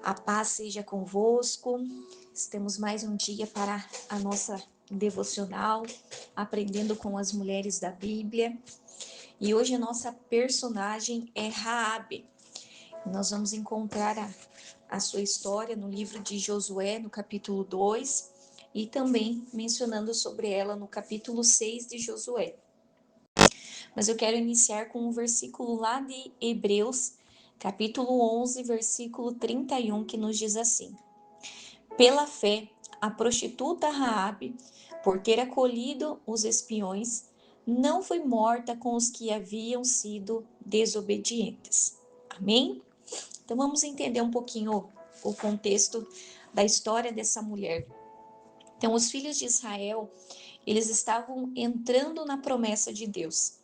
A paz seja convosco. Estamos mais um dia para a nossa devocional, aprendendo com as mulheres da Bíblia. E hoje a nossa personagem é Raabe. Nós vamos encontrar a sua história no livro de Josué, no capítulo 2, e também mencionando sobre ela no capítulo 6 de Josué. Mas eu quero iniciar com um versículo lá de Hebreus, capítulo 11, versículo 31, que nos diz assim: Pela fé, a prostituta Raabe, por ter acolhido os espiões, não foi morta com os que haviam sido desobedientes. Amém? Então vamos entender um pouquinho o contexto da história dessa mulher. Então, os filhos de Israel, eles estavam entrando na promessa de Deus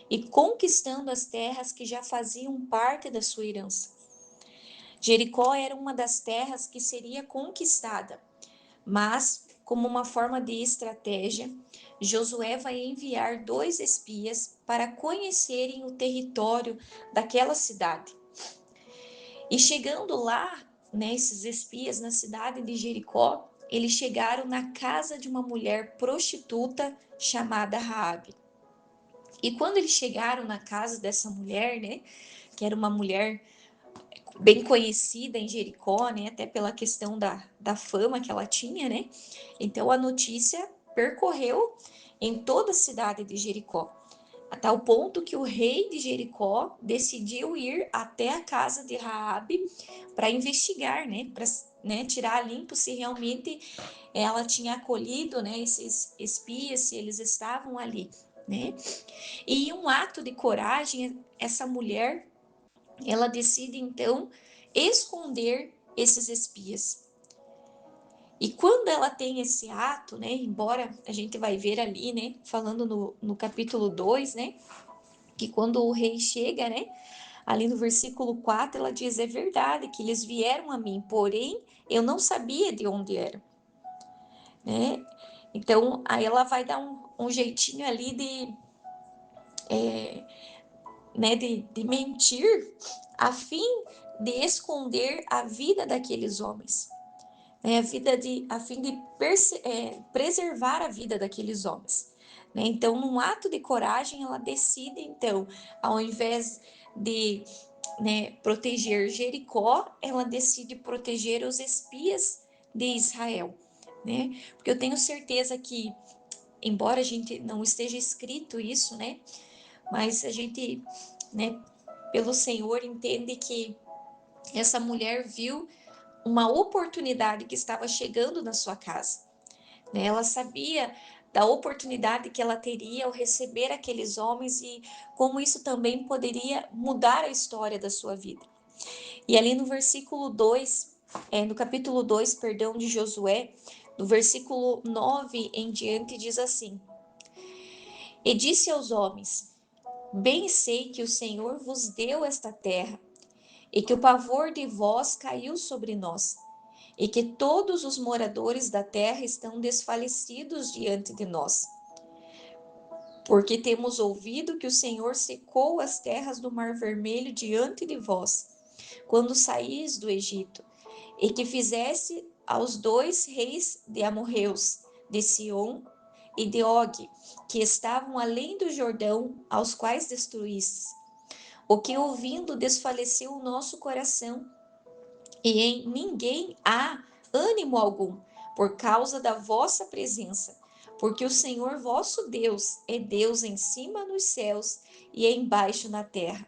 e conquistando as terras que já faziam parte da sua herança. Jericó era uma das terras que seria conquistada, mas, como uma forma de estratégia, Josué vai enviar 2 espias para conhecerem o território daquela cidade. E chegando lá, esses espias na cidade de Jericó, eles chegaram na casa de uma mulher prostituta chamada Raabe. E quando eles chegaram na casa dessa mulher, que era uma mulher bem conhecida em Jericó, até pela questão da fama que ela tinha, Então a notícia percorreu em toda a cidade de Jericó, a tal ponto que o rei de Jericó decidiu ir até a casa de Raabe para investigar, para tirar a limpo se realmente ela tinha acolhido, esses espias, se eles estavam ali, E em um ato de coragem, essa mulher, ela decide então esconder esses espias. E quando ela tem esse ato, embora a gente vai ver ali, falando no capítulo 2, que quando o rei chega, ali no versículo 4, ela diz: é verdade que eles vieram a mim, porém eu não sabia de onde eram, Então, aí ela vai dar um jeitinho ali de mentir, a fim de esconder a vida daqueles homens, a fim de preservar a vida daqueles homens. Então, num ato de coragem, ela decide, então, ao invés de proteger Jericó, ela decide proteger os espias de Israel, Porque eu tenho certeza que, embora a gente não esteja escrito isso, mas a gente, pelo Senhor, entende que essa mulher viu uma oportunidade que estava chegando na sua casa, Ela sabia da oportunidade que ela teria ao receber aqueles homens e como isso também poderia mudar a história da sua vida. E ali no versículo 2, no capítulo 2, perdão, de Josué, do versículo 9 em diante, diz assim: E disse aos homens: Bem sei que o Senhor vos deu esta terra, e que o pavor de vós caiu sobre nós, e que todos os moradores da terra estão desfalecidos diante de nós. Porque temos ouvido que o Senhor secou as terras do Mar Vermelho diante de vós, quando saís do Egito, e que fizesse aos 2 reis de amorreus, de Sion e de Og, que estavam além do Jordão, aos quais destruístes. O que ouvindo desfaleceu o nosso coração, e em ninguém há ânimo algum, por causa da vossa presença, porque o Senhor vosso Deus é Deus em cima nos céus e embaixo na terra.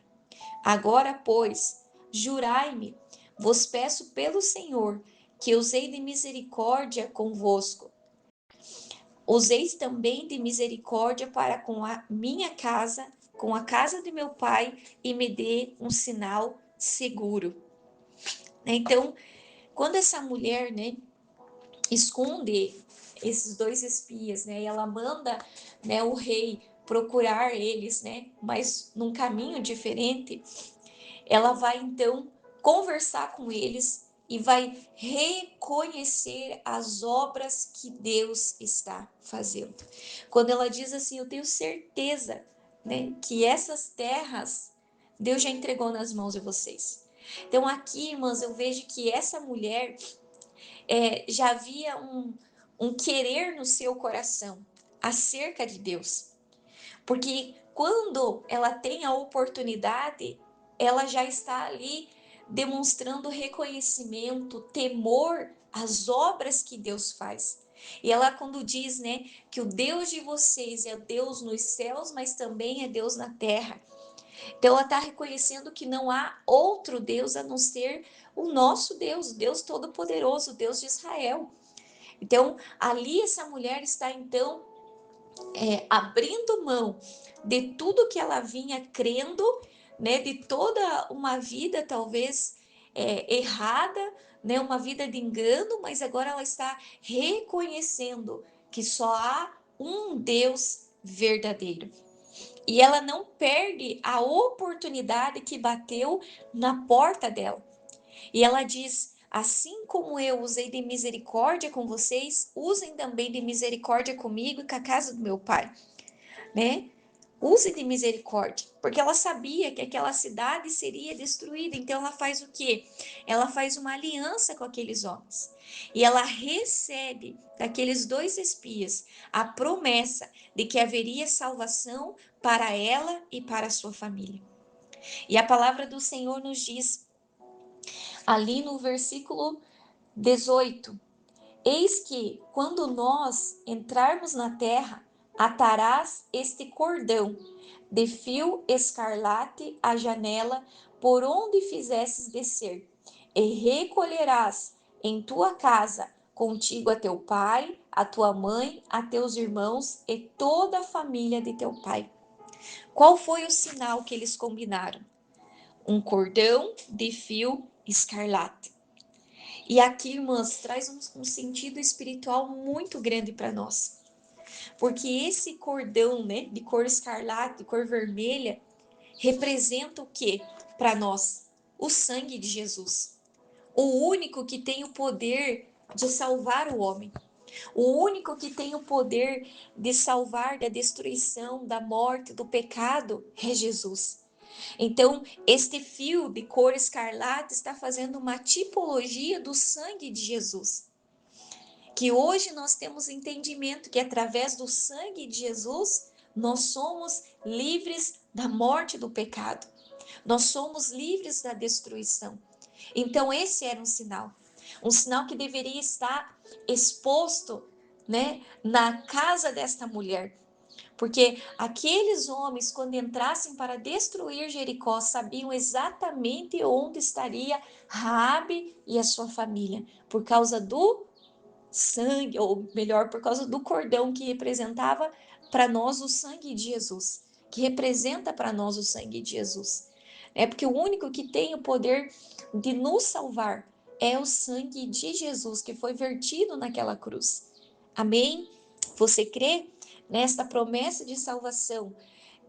Agora, pois, jurai-me, vos peço pelo Senhor, que usei de misericórdia convosco. Useis também de misericórdia para com a minha casa, com a casa de meu pai, e me dê um sinal seguro. Então, quando essa mulher, esconde esses 2 espias, e ela manda, o rei procurar eles, mas num caminho diferente, ela vai então conversar com eles e vai reconhecer as obras que Deus está fazendo. Quando ela diz assim: eu tenho certeza, que essas terras Deus já entregou nas mãos de vocês. Então aqui, irmãs, eu vejo que essa mulher já havia um querer no seu coração acerca de Deus. Porque quando ela tem a oportunidade, ela já está ali demonstrando reconhecimento, temor às obras que Deus faz. E ela quando diz, né, que o Deus de vocês é Deus nos céus, mas também é Deus na terra. Então ela está reconhecendo que não há outro Deus a não ser o nosso Deus, Deus Todo-Poderoso, Deus de Israel. Então ali essa mulher está então abrindo mão de tudo que ela vinha crendo, né, de toda uma vida talvez errada, né, uma vida de engano, mas agora ela está reconhecendo que só há um Deus verdadeiro. E ela não perde a oportunidade que bateu na porta dela. E ela diz: assim como eu usei de misericórdia com vocês, usem também de misericórdia comigo e com a casa do meu pai, né? Use de misericórdia, porque ela sabia que aquela cidade seria destruída. Então ela faz o quê? Ela faz uma aliança com aqueles homens. E ela recebe daqueles dois espias a promessa de que haveria salvação para ela e para a sua família. E a palavra do Senhor nos diz ali no versículo 18: eis que, quando nós entrarmos na terra, atarás este cordão de fio escarlate à janela por onde fizesses descer, e recolherás em tua casa contigo a teu pai, a tua mãe, a teus irmãos e toda a família de teu pai. Qual foi o sinal que eles combinaram? Um cordão de fio escarlate. E aqui, irmãs, traz um sentido espiritual muito grande para nós. Porque esse cordão, né, de cor escarlate, de cor vermelha, representa o que para nós? O sangue de Jesus. O único que tem o poder de salvar o homem. O único que tem o poder de salvar da destruição, da morte, do pecado é Jesus. Então, este fio de cor escarlate está fazendo uma tipologia do sangue de Jesus. Que hoje nós temos entendimento que através do sangue de Jesus, nós somos livres da morte do pecado. Nós somos livres da destruição. Então, esse era um sinal que deveria estar exposto, né, na casa desta mulher. Porque aqueles homens, quando entrassem para destruir Jericó, sabiam exatamente onde estaria Raabe e a sua família, por causa do sangue, ou melhor, por causa do cordão que representava para nós o sangue de Jesus, que representa para nós o sangue de Jesus. É porque o único que tem o poder de nos salvar é o sangue de Jesus que foi vertido naquela cruz. Amém? Você crê nesta promessa de salvação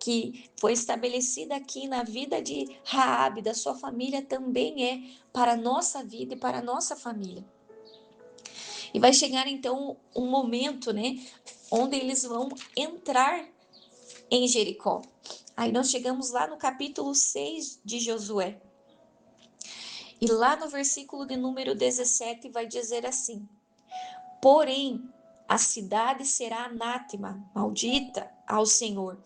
que foi estabelecida aqui na vida de Raabe, da sua família, também é para a nossa vida e para a nossa família. E vai chegar então um momento, né, onde eles vão entrar em Jericó. Aí nós chegamos lá no capítulo 6 de Josué. E lá no versículo de número 17 vai dizer assim: porém, a cidade será anátema, maldita ao Senhor,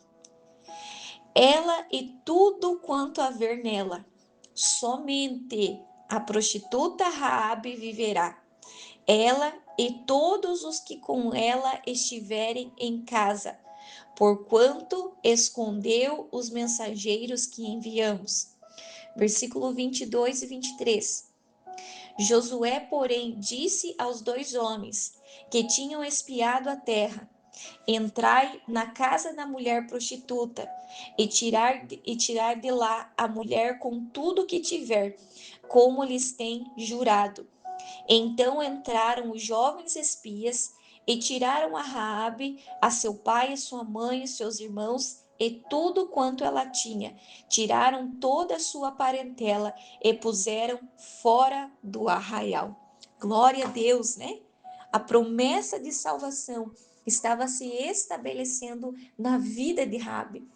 ela e tudo quanto haver nela. Somente a prostituta Raabe viverá, ela e todos os que com ela estiverem em casa, porquanto escondeu os mensageiros que enviamos. Versículo 22 e 23. Josué, porém, disse aos dois homens que tinham espiado a terra: entrai na casa da mulher prostituta e tirar de lá a mulher com tudo que tiver, como lhes tem jurado. Então entraram os jovens espias e tiraram a Raabe, a seu pai, a sua mãe e seus irmãos e tudo quanto ela tinha. Tiraram toda a sua parentela e puseram fora do arraial. Glória a Deus, né? A promessa de salvação estava se estabelecendo na vida de Raabe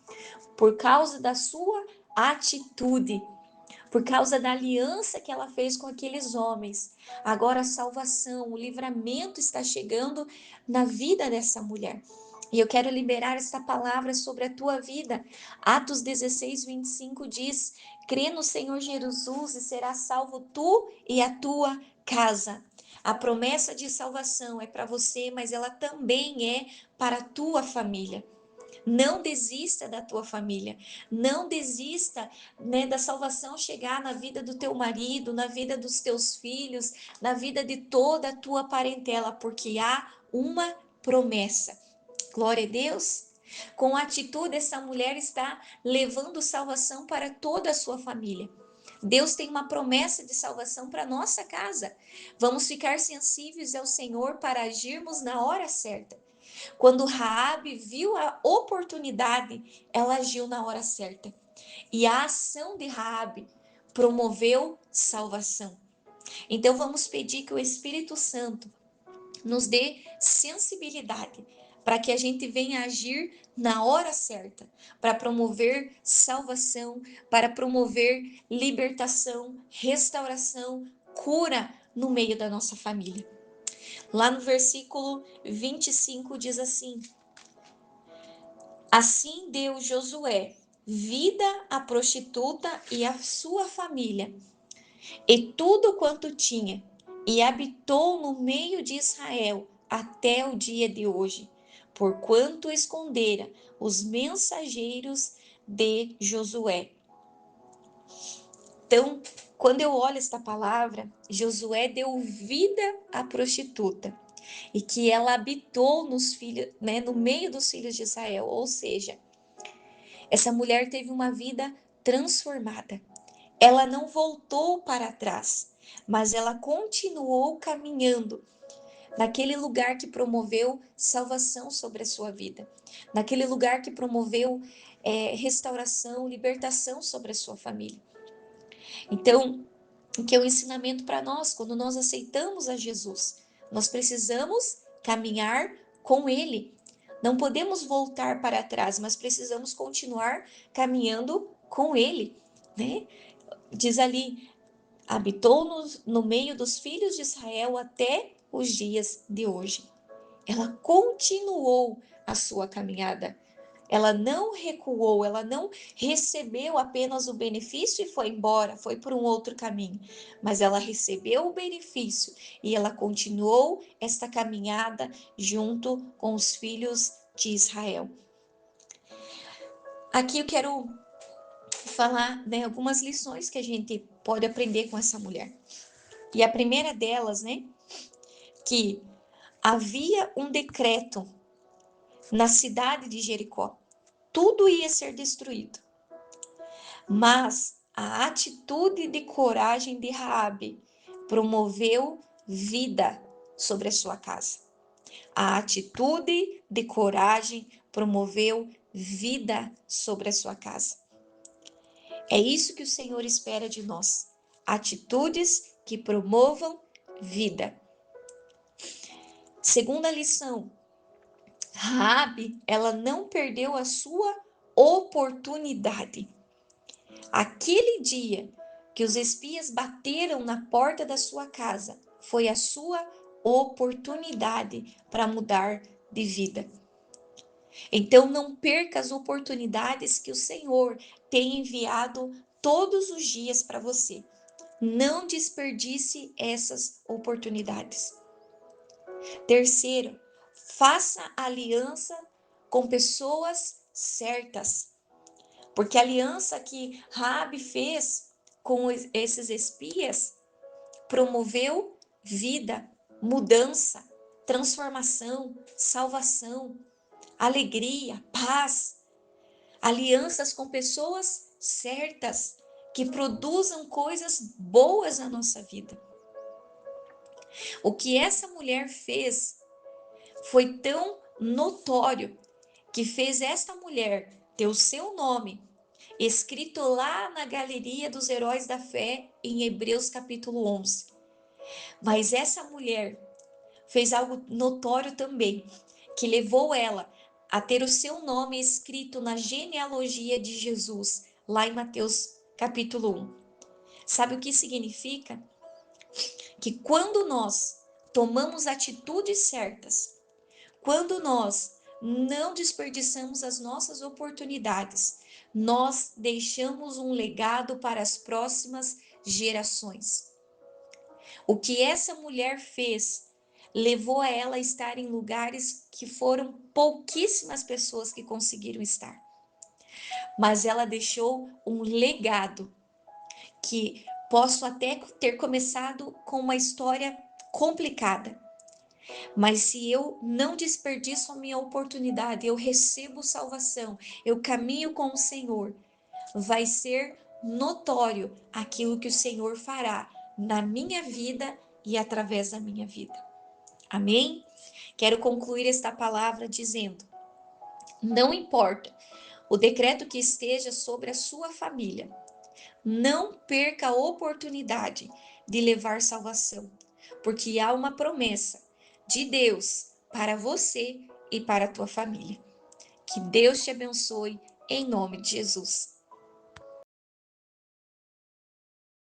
por causa da sua atitude, por causa da aliança que ela fez com aqueles homens. Agora a salvação, o livramento está chegando na vida dessa mulher. E eu quero liberar esta palavra sobre a tua vida. Atos 16:25 diz: crê no Senhor Jesus e serás salvo tu e a tua casa. A promessa de salvação é para você, mas ela também é para a tua família. Não desista da tua família, não desista, né, da salvação chegar na vida do teu marido, na vida dos teus filhos, na vida de toda a tua parentela, porque há uma promessa. Glória a Deus. Com a atitude, essa mulher está levando salvação para toda a sua família. Deus tem uma promessa de salvação para nossa casa. Vamos ficar sensíveis ao Senhor para agirmos na hora certa. Quando Raabe viu a oportunidade, ela agiu na hora certa. E a ação de Raabe promoveu salvação. Então vamos pedir que o Espírito Santo nos dê sensibilidade para que a gente venha agir na hora certa, para promover salvação, para promover libertação, restauração, cura no meio da nossa família. Lá no versículo 25 diz assim: assim deu Josué vida à prostituta e à sua família, e tudo quanto tinha, e habitou no meio de Israel até o dia de hoje, porquanto escondera os mensageiros de Josué. Então, quando eu olho esta palavra, Josué deu vida à prostituta e que ela habitou nos filhos, né, no meio dos filhos de Israel, ou seja, essa mulher teve uma vida transformada. Ela não voltou para trás, mas ela continuou caminhando naquele lugar que promoveu salvação sobre a sua vida, naquele lugar que promoveu restauração, libertação sobre a sua família. Então, o que é um ensinamento para nós, quando nós aceitamos a Jesus, nós precisamos caminhar com Ele. Não podemos voltar para trás, mas precisamos continuar caminhando com Ele, né? Diz ali, habitou no meio dos filhos de Israel até os dias de hoje. Ela continuou a sua caminhada. Ela não recuou, ela não recebeu apenas o benefício e foi embora, foi por um outro caminho. Mas ela recebeu o benefício e ela continuou esta caminhada junto com os filhos de Israel. Aqui eu quero falar, né, algumas lições que a gente pode aprender com essa mulher. E a primeira delas, né, que havia um decreto na cidade de Jericó. Tudo ia ser destruído. Mas a atitude de coragem de Raabe promoveu vida sobre a sua casa. A atitude de coragem promoveu vida sobre a sua casa. É isso que o Senhor espera de nós. Atitudes que promovam vida. Segunda lição, Raabe, ela não perdeu a sua oportunidade. Aquele dia que os espias bateram na porta da sua casa, foi a sua oportunidade para mudar de vida. Então não perca as oportunidades que o Senhor tem enviado todos os dias para você. Não desperdice essas oportunidades. Terceiro, faça aliança com pessoas certas. Porque a aliança que Raabe fez com esses espias promoveu vida, mudança, transformação, salvação, alegria, paz. Alianças com pessoas certas que produzam coisas boas na nossa vida. O que essa mulher fez foi tão notório que fez esta mulher ter o seu nome escrito lá na galeria dos heróis da fé em Hebreus capítulo 11. Mas essa mulher fez algo notório também, que levou ela a ter o seu nome escrito na genealogia de Jesus, lá em Mateus capítulo 1. Sabe o que significa? Que quando nós tomamos atitudes certas, quando nós não desperdiçamos as nossas oportunidades, nós deixamos um legado para as próximas gerações. O que essa mulher fez levou a ela a estar em lugares que foram pouquíssimas pessoas que conseguiram estar. Mas ela deixou um legado que posso até ter começado com uma história complicada, mas se eu não desperdiço a minha oportunidade, eu recebo salvação, eu caminho com o Senhor, vai ser notório aquilo que o Senhor fará na minha vida e através da minha vida. Amém? Quero concluir esta palavra dizendo: não importa o decreto que esteja sobre a sua família, não perca a oportunidade de levar salvação, porque há uma promessa de Deus para você e para a tua família. Que Deus te abençoe em nome de Jesus.